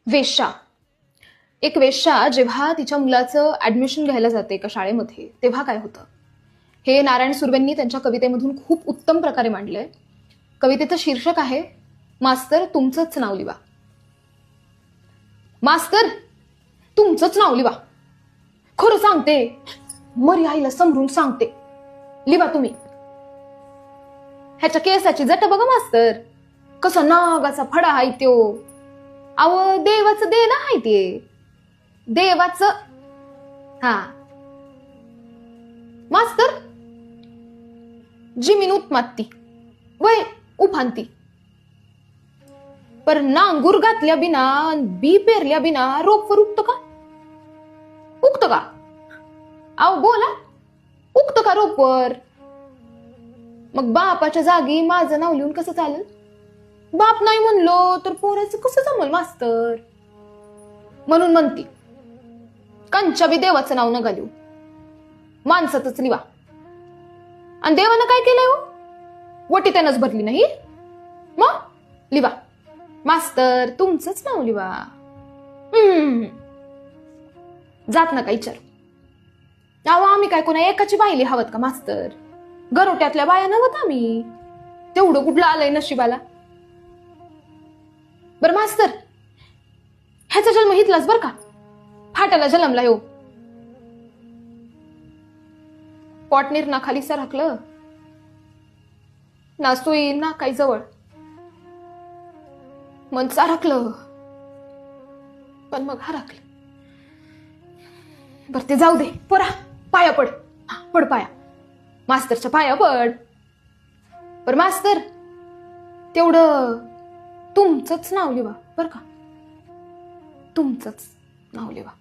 वेश्या. एक वेश्या जेव्हा तिच्या मुलाचं ऍडमिशन घ्यायला जाते एका शाळेमध्ये तेव्हा काय होतं हे नारायण सुर्वेंनी त्यांच्या कवितेमधून खूप उत्तम प्रकारे मांडलंय. कवितेचं शीर्षक आहे मास्तर तुमचंच नाव लिवा. मास्तर तुमचंच नाव लिवा. खरं सांगते, मरी आईला समरून सांगते, लिवा तुम्ही. ह्याच्या केसाची जट बघा मास्तर, कसा नागाचा फडा हाय त्यो. अव देवाचं देणं हाय ते, देवाचं. हा मास्तर, जिमीन उत्मात्ती वय उफांती, पर नांगूर घातल्या बिना बी पेरल्या बिना रोपवर उगत का? उगत का? अहो बोला, उगत का रोपवर? मग बापाच्या जागी माझं नाव लिहून कसं चालेल? बाप नाही म्हणलो तर पोराचं कसं जमल मास्तर? म्हणून म्हणती, कंच्या बी देवाचं नाव नका लिहू, माणसातच लिवा. आणि देवानं काय केलंय हो? वटी त्यानंच भरली नाही, मग लिवा. मास्तर तुमचंच नाव लिवा. जात नका विचारू. अहो आम्ही काय कोणा एकाची बायली हवत का मास्तर? गरोट्यातल्या बाया नव्हत आम्ही. तेवढं कुठलं आलंय नशिबाला? बरं मास्तर, ह्याचा जन्म हितलाच बर का, फाट्याला जन्मला येऊ. पोटनीर ना खाली सरकलं ना, सुई ना काही जवळ मन सारखलं, पण मग हरकलं. बर ते जाऊ दे, पोरा पाया पड. पड पाया, मास्तरच्या पाया पड. बर मास्तर, तेवढं तुमचंच नाव लिवा बर का, तुमचंच नाव लिवा.